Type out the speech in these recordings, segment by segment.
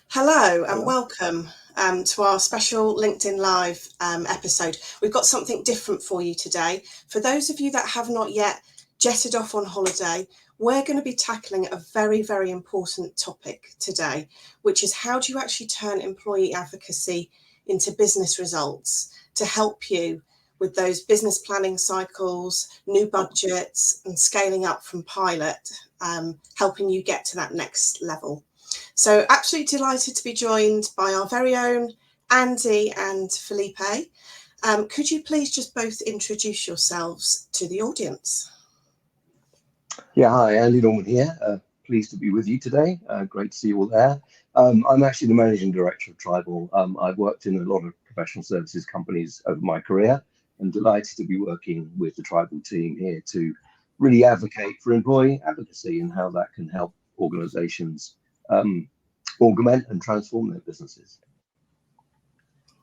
Hello and Hello. welcome to our special LinkedIn Live episode. We've got something different for you today. For those of you that have not yet jetted off on holiday, we're going to be tackling a very, very important topic today, which is how do you actually turn employee advocacy into business results to help you with those business planning cycles, new budgets, and scaling up from pilot, helping you get to that next level. So absolutely delighted to be joined by our very own Andy and Felipe. Could you please just both introduce yourselves to the audience? Yeah, hi, Andy Norman here. Pleased to be with you today. Great to see you all there. I'm actually the managing director of Tribal. I've worked in a lot of professional services companies over my career and delighted to be working with the Tribal team here to really advocate for employee advocacy and how that can help organizations augment and transform their businesses.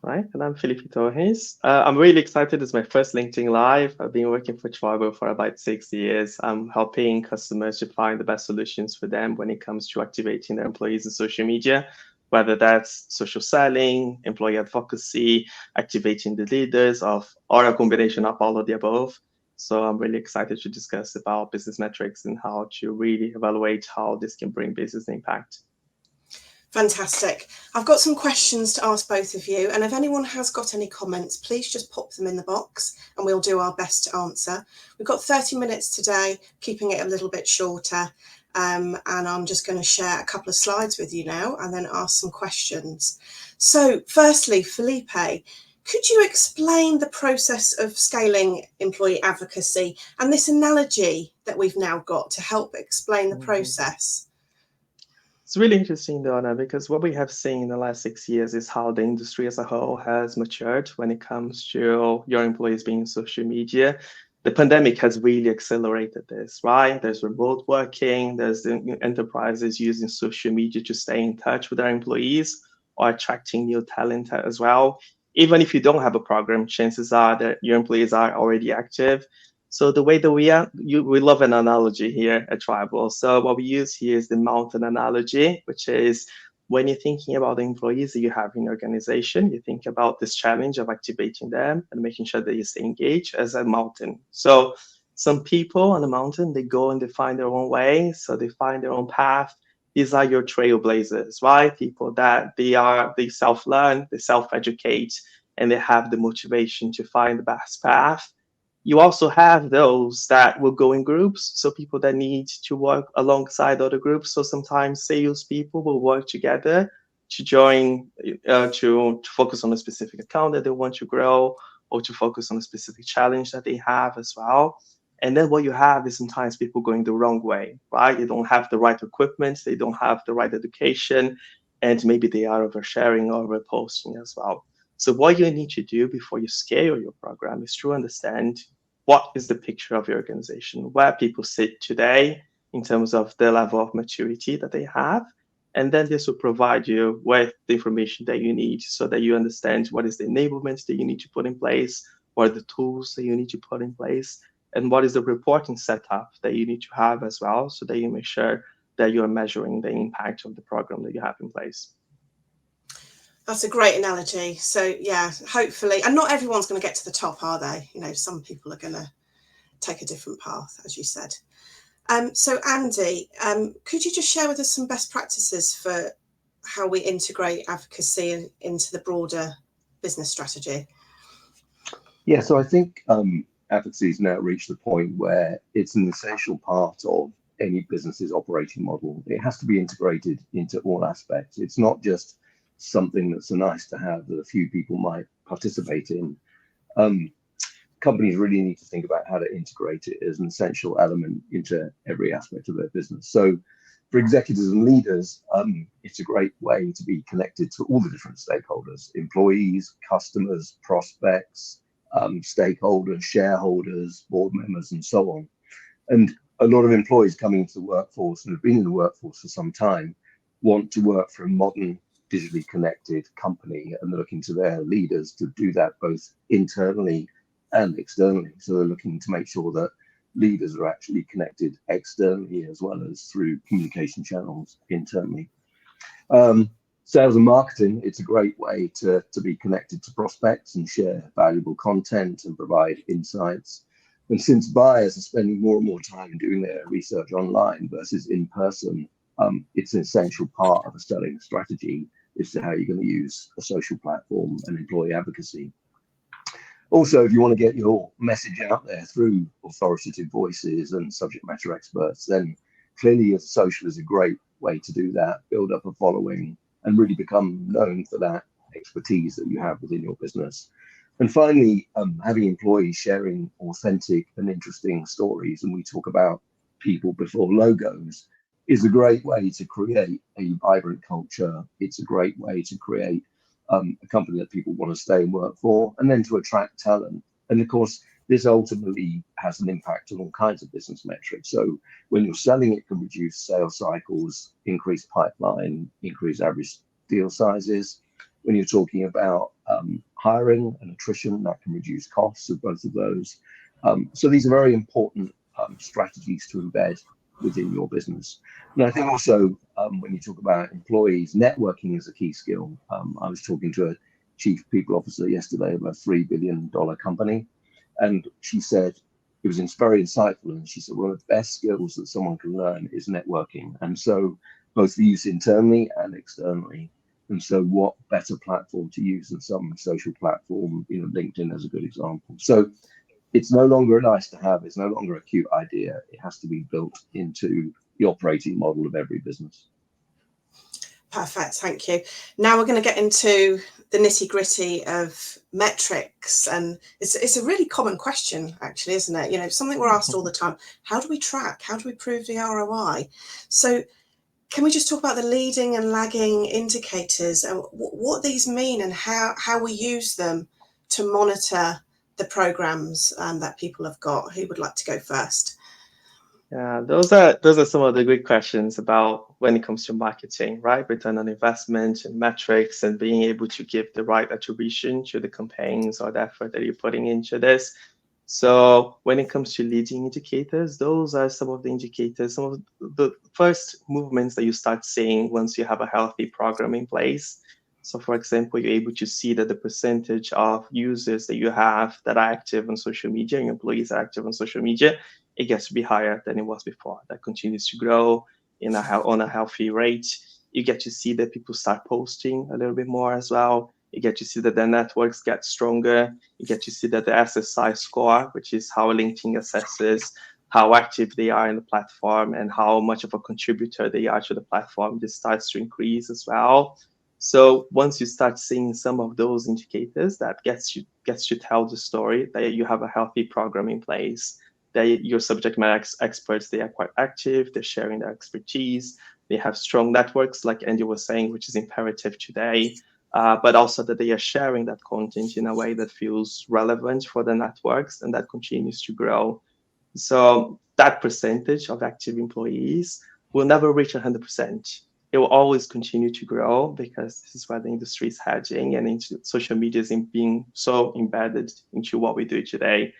Right, and I'm Felipe Torres. I'm really excited. It's my first LinkedIn Live. I've been working for Tribal for about 6 years. I'm helping customers to find the best solutions for them when it comes to activating their employees in social media, whether that's social selling, employee advocacy, activating the leaders or a combination of all of the above. So I'm really excited to discuss about business metrics and how to really evaluate how this can bring business impact. Fantastic. I've got some questions to ask both of you, and if anyone has got any comments, please just pop them in the box and we'll do our best to answer. We've got 30 minutes today, keeping it a little bit shorter, and I'm just going to share a couple of slides with you now and then ask some questions. So firstly, Felipe, could you explain the process of scaling employee advocacy and this analogy that we've now got to help explain the process? It's really interesting, Donna, because what we have seen in the last 6 years is how the industry as a whole has matured when it comes to your employees being in social media. The pandemic has really accelerated this, right? There's remote working, there's the enterprises using social media to stay in touch with their employees or attracting new talent as well. Even if you don't have a program, chances are that your employees are already active. So the way that we love an analogy here at Tribal. So what we use here is the mountain analogy, which is when you're thinking about the employees that you have in your organization, you think about this challenge of activating them and making sure that you stay engaged as a mountain. So some people on the mountain, they go and they find their own way. So they find their own path. These are your trailblazers, right? People that they self-learn, they self-educate, and they have the motivation to find the best path. You also have those that will go in groups, so people that need to work alongside other groups. So sometimes salespeople will work together to join, to focus on a specific account that they want to grow, or to focus on a specific challenge that they have as well. And then what you have is sometimes people going the wrong way, right? They don't have the right equipment, they don't have the right education, and maybe they are oversharing or overposting as well. So what you need to do before you scale your program is to understand what is the picture of your organization, where people sit today in terms of the level of maturity that they have. And then this will provide you with the information that you need so that you understand what is the enablement that you need to put in place, what are the tools that you need to put in place, and what is the reporting setup that you need to have as well so that you make sure that you are measuring the impact of the program that you have in place. That's a great analogy. So yeah, hopefully, and not everyone's going to get to the top, are they? You know, some people are going to take a different path, as you said. So Andy, could you just share with us some best practices for how we integrate advocacy into the broader business strategy? Yeah, so I think advocacy has now reached the point where it's an essential part of any business's operating model. It has to be integrated into all aspects. It's not just something that's a nice to have that a few people might participate in. Companies really need to think about how to integrate it as an essential element into every aspect of their business. So for executives and leaders, it's a great way to be connected to all the different stakeholders, employees, customers, prospects, stakeholders, shareholders, board members, and so on. And a lot of employees coming into the workforce and have been in the workforce for some time want to work for a modern, digitally connected company, and they're looking to their leaders to do that both internally and externally. So they're looking to make sure that leaders are actually connected externally as well as through communication channels internally. Sales and marketing, it's a great way to be connected to prospects and share valuable content and provide insights. And since buyers are spending more and more time doing their research online versus in person, it's an essential part of a selling strategy as to how you're going to use a social platform and employee advocacy. Also, if you want to get your message out there through authoritative voices and subject matter experts, then clearly social is a great way to do that, build up a following, and really become known for that expertise that you have within your business. And finally, having employees sharing authentic and interesting stories, and we talk about people before logos, is a great way to create a vibrant culture. It's a great way to create a company that people want to stay and work for, and then to attract talent. And of course, this ultimately has an impact on all kinds of business metrics. So when you're selling, it can reduce sales cycles, increase pipeline, increase average deal sizes. When you're talking about hiring and attrition, that can reduce costs of both of those. So these are very important strategies to embed within your business. And I think also when you talk about employees, networking is a key skill. I was talking to a chief people officer yesterday of a $3 billion company, and she said it was very insightful. And she said one of the best skills that someone can learn is networking, and so both for use internally and externally. And so what better platform to use than some social platform, LinkedIn as a good example. So it's no longer a nice to have, it's no longer a cute idea. It has to be built into the operating model of every business. Perfect, thank you. Now we're going to get into the nitty gritty of metrics, and it's a really common question, actually, isn't it? Something we're asked all the time. How do we track? How do we prove the ROI? So can we just talk about the leading and lagging indicators and what these mean and how we use them to monitor the programs that people have got? Who would like to go first? Yeah, those are some of the good questions about when it comes to marketing, right? Return on investment and metrics, and being able to give the right attribution to the campaigns or the effort that you're putting into this. So when it comes to leading indicators, those are some of the indicators, some of the first movements that you start seeing once you have a healthy program in place. So for example, you're able to see that the percentage of users that you have that are active on social media, and employees are active on social media, it gets to be higher than it was before. That continues to grow on a healthy rate. You get to see that people start posting a little bit more as well. You get to see that their networks get stronger. You get to see that the SSI score, which is how LinkedIn assesses how active they are in the platform and how much of a contributor they are to the platform, this starts to increase as well. So once you start seeing some of those indicators, that gets to tell the story that you have a healthy program in place, that your subject matter experts, they are quite active, they're sharing their expertise, they have strong networks, like Andy was saying, which is imperative today, but also that they are sharing that content in a way that feels relevant for the networks, and that continues to grow. So that percentage of active employees will never reach 100%. It will always continue to grow because this is where the industry is heading, and into social media is being so embedded into what we do today.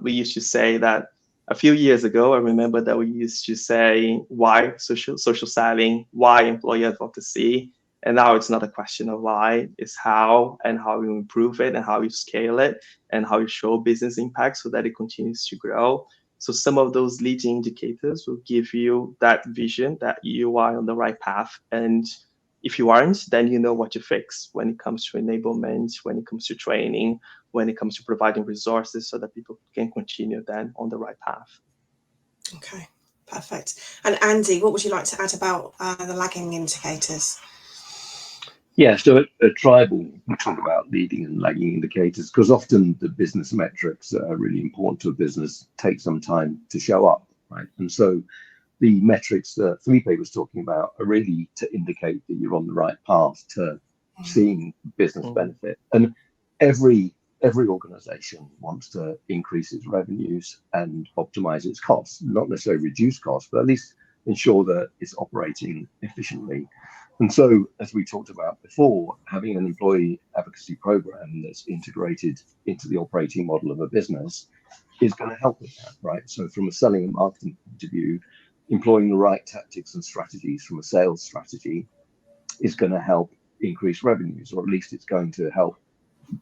We used to say that a few years ago, I remember that we used to say, why social selling, why employee advocacy? And now it's not a question of why, it's how, and how you improve it, and how you scale it, and how you show business impact so that it continues to grow. So some of those leading indicators will give you that vision that you are on the right path. And if you aren't, then you know what to fix when it comes to enablement, when it comes to training, when it comes to providing resources so that people can continue then on the right path. Okay, perfect. And Andy, what would you like to add about the lagging indicators? Yeah, so at Tribal, we talk about leading and lagging indicators because often the business metrics that are really important to a business take some time to show up, right? And so the metrics that Felipe was talking about are really to indicate that you're on the right path to seeing business benefit. And every organization wants to increase its revenues and optimize its costs, not necessarily reduce costs, but at least ensure that it's operating efficiently. And so, as we talked about before, having an employee advocacy program that's integrated into the operating model of a business is going to help with that, right? So from a selling and marketing point of view, employing the right tactics and strategies from a sales strategy is going to help increase revenues, or at least it's going to help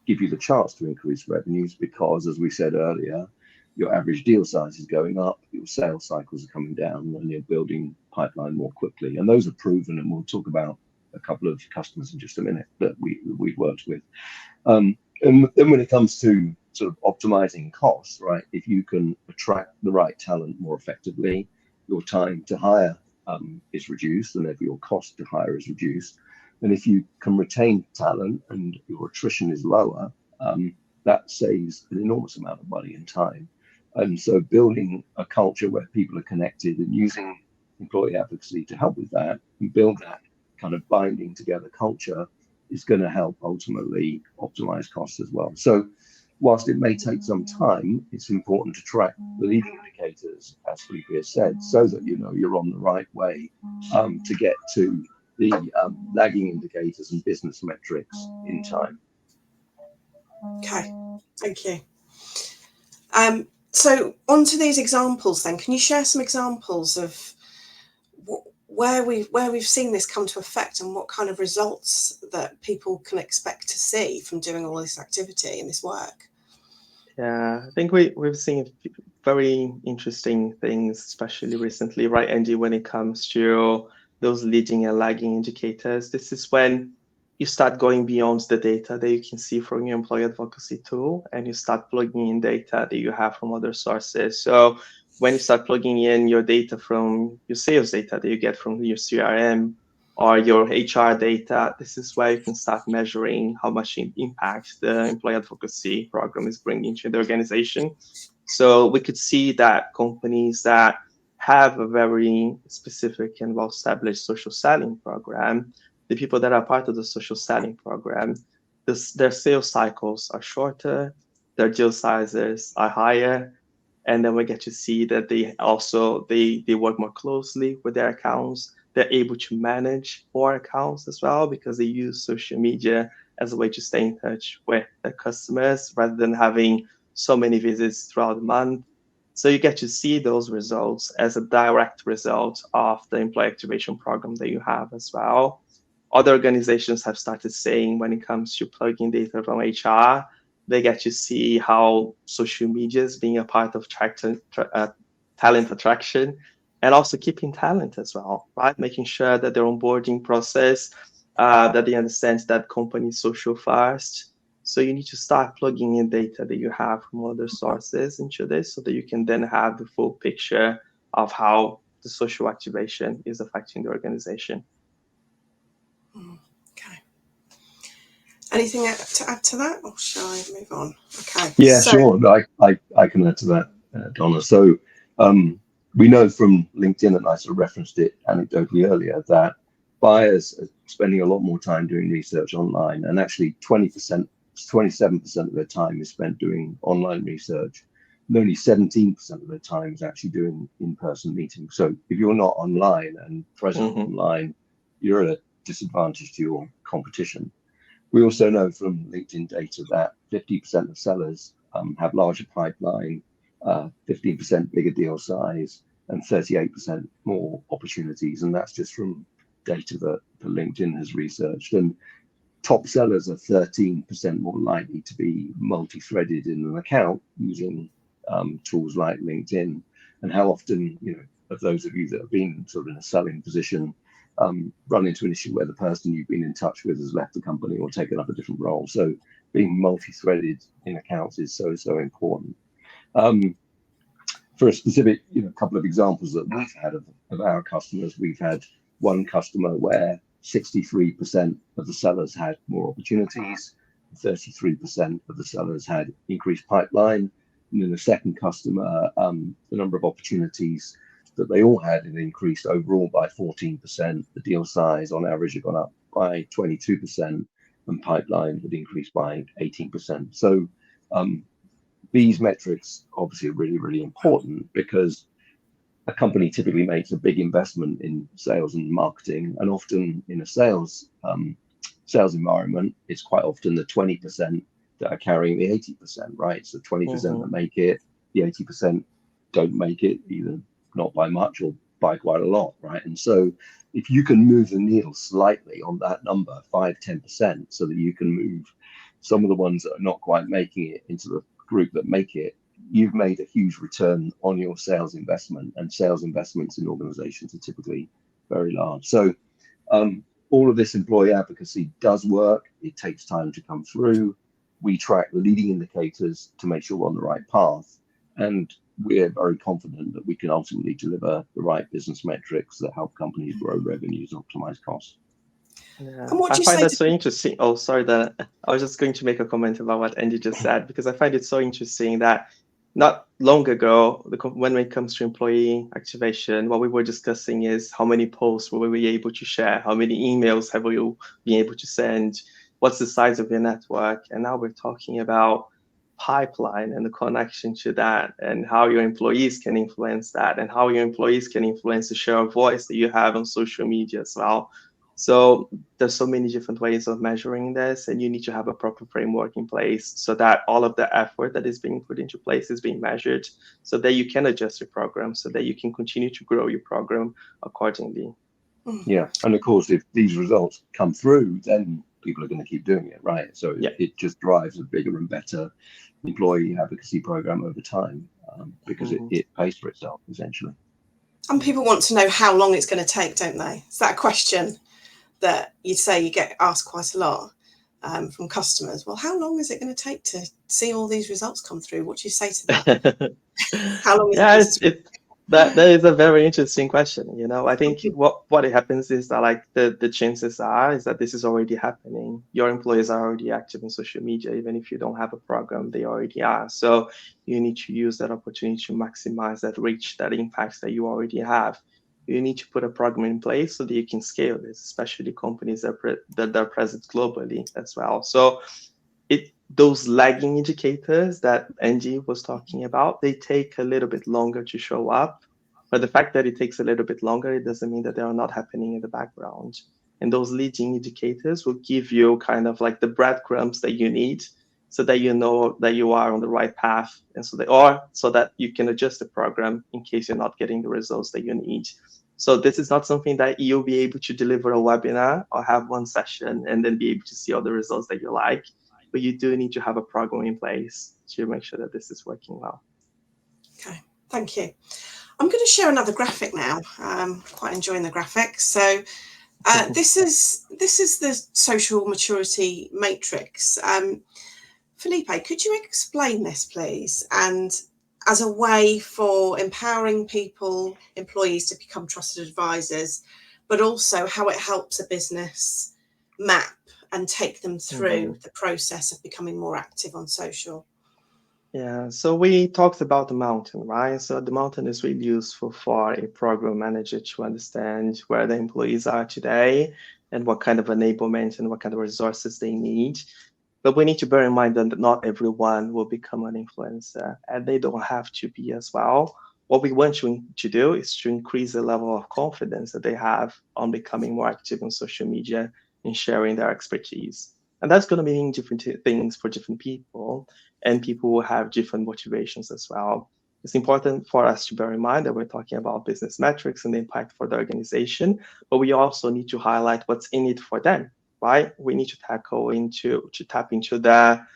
give you the chance to increase revenues, because, as we said earlier, your average deal size is going up, your sales cycles are coming down, and you're building pipeline more quickly. And those are proven, and we'll talk about a couple of customers in just a minute that we've worked with. And then when it comes to sort of optimizing costs, right, if you can attract the right talent more effectively, your time to hire is reduced, and therefore your cost to hire is reduced. And if you can retain talent and your attrition is lower, that saves an enormous amount of money and time. And so building a culture where people are connected and using employee advocacy to help with that and build that kind of binding together culture is going to help ultimately optimize costs as well. So whilst it may take some time, it's important to track the leading indicators, as Felipe has said, so that you know you're on the right way to get to the lagging indicators and business metrics in time. Okay, thank you. So on to these examples then. Can you share some examples of where we've seen this come to effect, and what kind of results that people can expect to see from doing all this activity and this work? Yeah, I think we've seen very interesting things, especially recently, right, Andy, when it comes to those leading and lagging indicators. This is when you start going beyond the data that you can see from your employee advocacy tool, and you start plugging in data that you have from other sources. So when you start plugging in your data from your sales data that you get from your CRM or your HR data, this is where you can start measuring how much impact the employee advocacy program is bringing to the organization. So we could see that companies that have a very specific and well-established social selling program, the people that are part of the social selling program, their sales cycles are shorter, their deal sizes are higher, and then we get to see that they work more closely with their accounts. They're able to manage more accounts as well, because they use social media as a way to stay in touch with their customers rather than having so many visits throughout the month. So you get to see those results as a direct result of the employee activation program that you have as well. Other organizations have started saying, when it comes to plugging data from HR, they get to see how social media is being a part of talent attraction, and also keeping talent as well, right? Making sure that their onboarding process, that they understand that company is social first. So you need to start plugging in data that you have from other sources into this, so that you can then have the full picture of how the social activation is affecting the organization. Okay. Anything to add to that, or shall I move on? Okay. Yeah, sure. I can add to that, Donna. So we know from LinkedIn, and I sort of referenced it anecdotally earlier, that buyers are spending a lot more time doing research online, and actually 27% of their time is spent doing online research, and only 17% of their time is actually doing in-person meetings. So if you're not online and present online, you're at a disadvantage to your competition. We also know from LinkedIn data that 50% of sellers have larger pipeline, 15% bigger deal size, and 38% more opportunities. And that's just from data that LinkedIn has researched. And top sellers are 13% more likely to be multi-threaded in an account using tools like LinkedIn. And how often, of those of you that have been sort of in a selling position, run into an issue where the person you've been in touch with has left the company or taken up a different role. So being multi-threaded in accounts is so important. For a specific, couple of examples that we've had of our customers, we've had one customer where 63% of the sellers had more opportunities, 33% of the sellers had increased pipeline, and then the second customer, the number of opportunities that they all had increased overall by 14%. The deal size on average had gone up by 22%, and pipeline had increased by 18%. So these metrics obviously are really, really important, because a company typically makes a big investment in sales and marketing, and often in a sales environment, it's quite often the 20% that are carrying the 80%, right? So 20% that make it, the 80% don't make it, either not by much or by quite a lot, right? And so if you can move the needle slightly on that number, 5-10%, so that you can move some of the ones that are not quite making it into the group that make it, you've made a huge return on your sales investment, and sales investments in organizations are typically very large. So all of this employee advocacy does work. It takes time to come through. We track the leading indicators to make sure we're on the right path. And we're very confident that we can ultimately deliver the right business metrics that help companies grow revenues, optimize costs. Yeah, And what do I you find say that to so interesting. Oh, sorry, that I was just going to make a comment about what Andy just said, because I find it so interesting that not long ago, when it comes to employee activation, what we were discussing is how many posts were we able to share, how many emails have we been able to send, what's the size of your network, and now we're talking about pipeline and the connection to that, and how your employees can influence that, and how your employees can influence the share of voice that you have on social media as well. So there's so many different ways of measuring this, and you need to have a proper framework in place so that all of the effort that is being put into place is being measured, so that you can adjust your program, so that you can continue to grow your program accordingly. Yeah, and of course, if these results come through, then people are going to keep doing it, right? So Yeah. it just drives a bigger and better employee advocacy program over time, because it pays for itself, essentially. And people want to know how long it's going to take, don't they? Is that a question that you'd say you get asked quite a lot from customers? Well, how long is it going to take to see all these results come through? What do you say to that? How long is that is a very interesting question. You know, I think what happens is that, like, the chances are is that this is already happening. Your employees are already active in social media. Even if you don't have a program, they already are. So you need to use that opportunity to maximize that reach, that impact that you already have. You need to put a program in place so that you can scale this, especially companies that are present globally as well. So those lagging indicators that Angie was talking about, they take a little bit longer to show up. But the fact that it takes a little bit longer, it doesn't mean that they are not happening in the background. And those leading indicators will give you kind of like the breadcrumbs that you need, so that you know that you are on the right path, and so that you can adjust the program in case you're not getting the results that you need. So this is not something that you'll be able to deliver a webinar or have one session and then be able to see all the results that you like. But you do need to have a program in place to make sure that this is working well. Okay, thank you. I'm going to share another graphic now. Quite enjoying the graphic. So this is the social maturity matrix. Felipe, could you explain this, please? And as a way for empowering people, employees, to become trusted advisors, but also how it helps a business map and take them through the process of becoming more active on social. Yeah, so we talked about the mountain, right? So the mountain is really useful for a program manager to understand where the employees are today and what kind of enablement and what kind of resources they need. But we need to bear in mind that not everyone will become an influencer, and they don't have to be as well. What we want to do is to increase the level of confidence that they have on becoming more active on social media and sharing their expertise. And that's going to mean different things for different people, and people will have different motivations as well. It's important for us to bear in mind that we're talking about business metrics and the impact for the organization, but we also need to highlight what's in it for them, right? We need to tap into their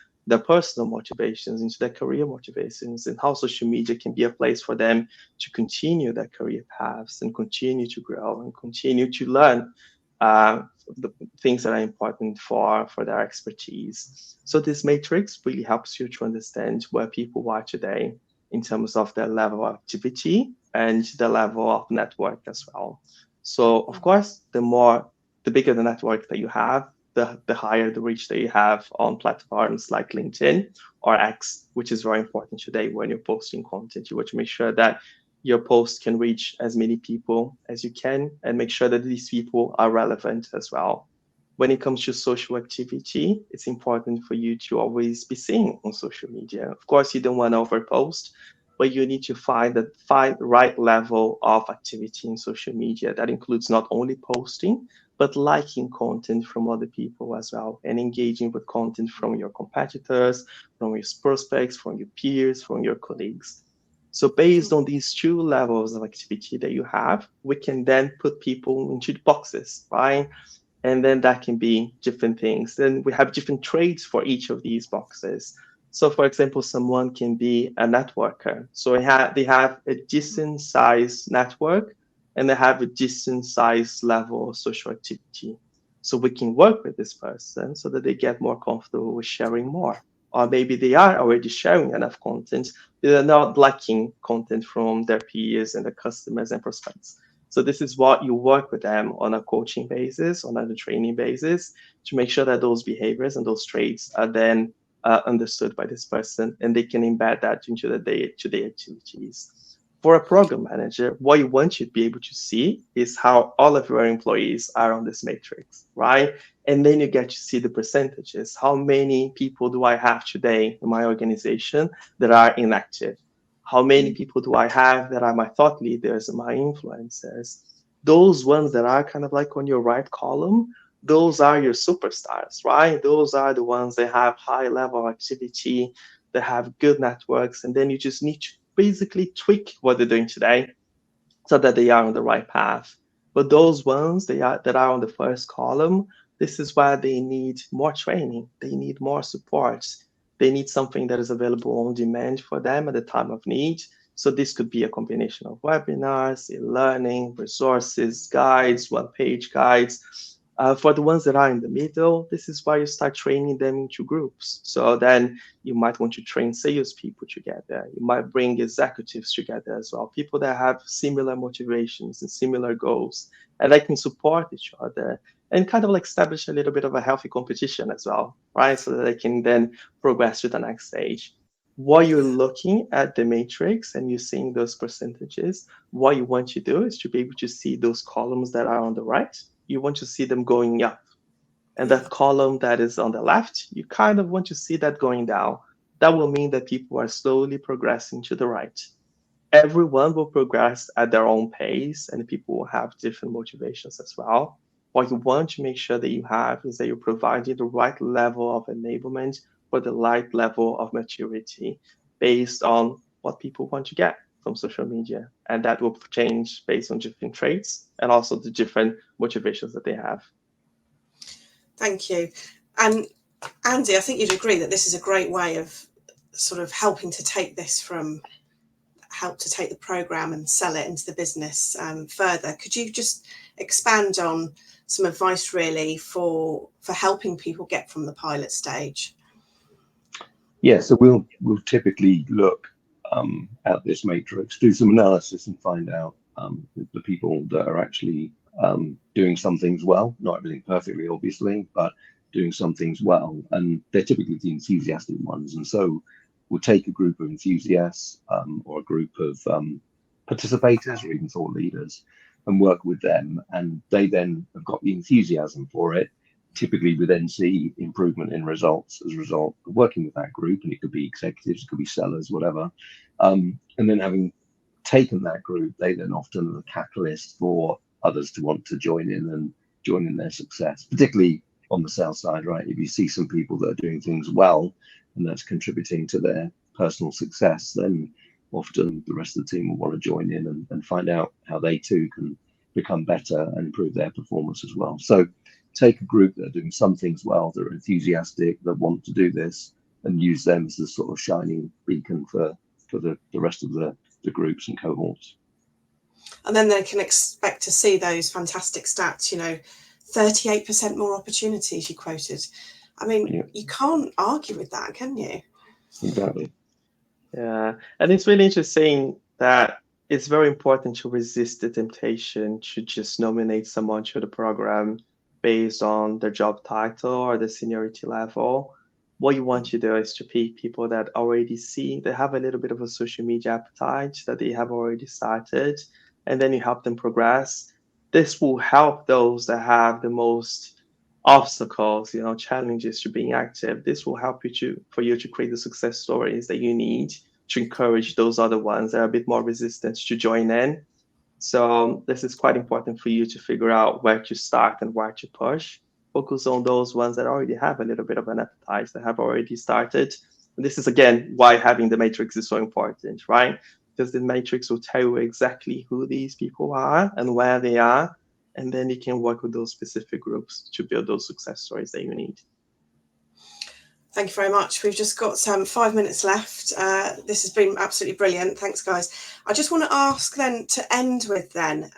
personal motivations, into their career motivations, and how social media can be a place for them to continue their career paths and continue to grow and continue to learn the things that are important for their expertise. So this matrix really helps you to understand where people are today in terms of their level of activity and the level of network as well. So of course, the bigger the network that you have, the higher the reach that you have on platforms like LinkedIn or X, which is very important today when you're posting content. You want to make sure that your post can reach as many people as you can and make sure that these people are relevant as well. When it comes to social activity, it's important for you to always be seen on social media. Of course, you don't want to overpost, but you need to find the right level of activity in social media. That includes not only posting, but liking content from other people as well, and engaging with content from your competitors, from your prospects, from your peers, from your colleagues. So based on these two levels of activity that you have, we can then put people into the boxes, right? And then that can be different things. Then we have different traits for each of these boxes. So for example, someone can be a networker. So they have a decent size network and they have a decent size level of social activity. So we can work with this person so that they get more comfortable with sharing more. Or maybe they are already sharing enough content. They're not lacking content from their peers and their customers and prospects. So this is what you work with them on a coaching basis, on a training basis, to make sure that those behaviors and those traits are then understood by this person, and they can embed that into the day-to-day activities. For a program manager, what you want to be able to see is how all of your employees are on this matrix, right? And then you get to see the percentages. How many people do I have today in my organization that are inactive? How many people do I have that are my thought leaders and my influencers? Those ones that are kind of like on your right column, those are your superstars, right? Those are the ones that have high level activity, that have good networks, and then you just need to basically tweak what they're doing today so that they are on the right path. But those ones that are on the first column, this is why they need more training. They need more support. They need something that is available on demand for them at the time of need. So this could be a combination of webinars, e-learning, resources, guides, one-page guides. For the ones that are in the middle, this is why you start training them into groups. So then you might want to train salespeople together. You might bring executives together as well, people that have similar motivations and similar goals, and they can support each other and kind of like establish a little bit of a healthy competition as well, right? So that they can then progress to the next stage. While you're looking at the matrix and you're seeing those percentages, what you want to do is to be able to see those columns that are on the right. You want to see them going up. And that column that is on the left, you kind of want to see that going down. That will mean that people are slowly progressing to the right. Everyone will progress at their own pace, and people will have different motivations as well. What you want to make sure that you have is that you're providing the right level of enablement for the right level of maturity based on what people want to get from social media. And that will change based on different traits and also the different motivations that they have. Thank you. And Andy, I think you'd agree that this is a great way of sort of helping to take the program and sell it into the business further. Could you just expand on some advice really for helping people get from the pilot stage? Yeah, so we'll typically look at this matrix, do some analysis and find out the people that are actually doing some things well, not everything perfectly, obviously, but doing some things well. And they're typically the enthusiastic ones. And so we'll take a group of enthusiasts or a group of participators or even thought leaders and work with them. And they then have got the enthusiasm for it. Typically, we then see improvement in results as a result of working with that group. And it could be executives, it could be sellers, whatever. And then having taken that group, they then often are the catalyst for others to want to join in their success, particularly on the sales side, right? If you see some people that are doing things well and that's contributing to their personal success, then often the rest of the team will want to join in and find out how they too can become better and improve their performance as well. So take a group that are doing some things well, that are enthusiastic, that want to do this, and use them as the sort of shining beacon for the rest of the groups and cohorts. And then they can expect to see those fantastic stats, 38% more opportunities you quoted. I mean, You can't argue with that, can you? Exactly. Yeah, and it's really interesting that it's very important to resist the temptation to just nominate someone to the program based on their job title or the seniority level. What you want to do is to pick people that already they have a little bit of a social media appetite, that they have already started, and then you help them progress. This will help those that have the most obstacles, challenges to being active. This will help for you to create the success stories that you need to encourage those other ones that are a bit more resistant to join in. So this is quite important for you to figure out where to start and where to push. Focus on those ones that already have a little bit of an appetite, that have already started. And this is, again, why having the matrix is so important, right? because the matrix will tell you exactly who these people are and where they are. And then you can work with those specific groups to build those success stories that you need. Thank you very much. We've just got 5 minutes left. This has been absolutely brilliant. Thanks, guys. I just want to ask then, to end with then,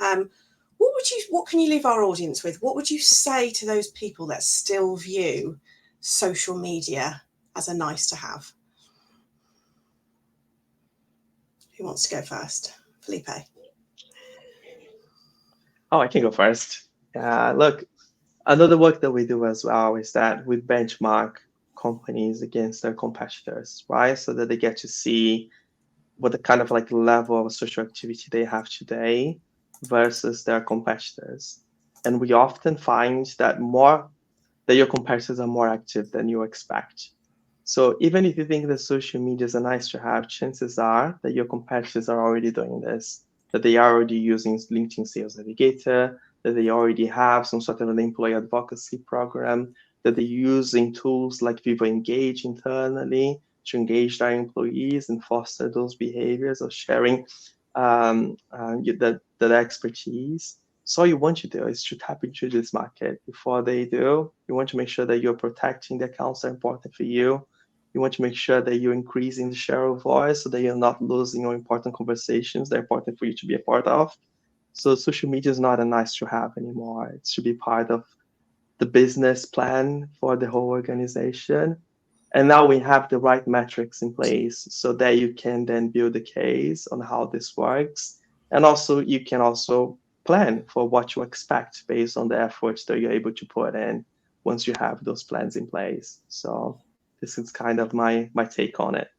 what can you leave our audience with? What would you say to those people that still view social media as a nice to have? Who wants to go first? Felipe. Oh, I can go first. Look, another work that we do as well is that we benchmark companies against their competitors, right? So that they get to see what the kind of like level of social activity they have today versus their competitors. And we often find that your competitors are more active than you expect. So even if you think that social media is a nice to have, chances are that your competitors are already doing this, that they are already using LinkedIn Sales Navigator, that they already have some sort of an employee advocacy program, that they're using tools like Vivo Engage internally to engage their employees and foster those behaviors of sharing that expertise. So all you want to do is to tap into this market before they do. You want to make sure that you're protecting the accounts that are important for you. You want to make sure that you're increasing the share of voice so that you're not losing your important conversations that are important for you to be a part of. So social media is not a nice to have anymore. It should be part of the business plan for the whole organization. And now we have the right metrics in place so that you can then build a case on how this works. And also you can also plan for what you expect based on the efforts that you're able to put in once you have those plans in place. So this is kind of my take on it.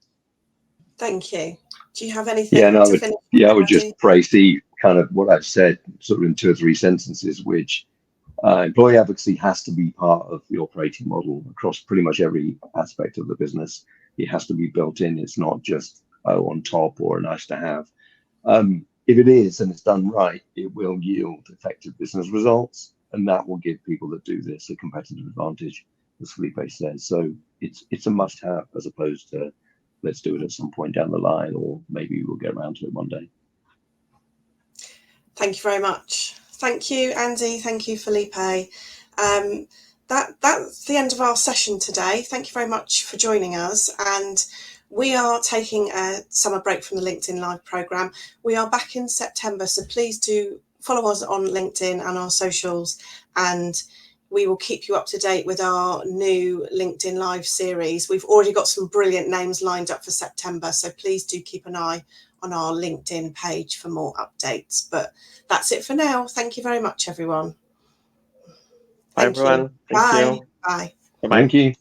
Thank you. Do you have anything to finish? I would just praise kind of what I've said sort of in 2 or 3 sentences, which employee advocacy has to be part of the operating model across pretty much every aspect of the business. It has to be built in. It's not just on top or a nice to have. If it is and it's done right, it will yield effective business results, and that will give people that do this a competitive advantage, as Felipe says. So it's a must have, as opposed to let's do it at some point down the line, or maybe we'll get around to it one day. Thank you very much. Thank you, Andy. Thank you, Felipe. That's the end of our session today. Thank you very much for joining us. And we are taking a summer break from the LinkedIn Live programme. We are back in September, so please do follow us on LinkedIn and our socials, and we will keep you up to date with our new LinkedIn Live series. We've already got some brilliant names lined up for September, so please do keep an eye on our LinkedIn page for more updates. But that's it for now. Thank you very much, everyone. Bye, everyone. Thank you. Bye. Bye-bye. Thank you.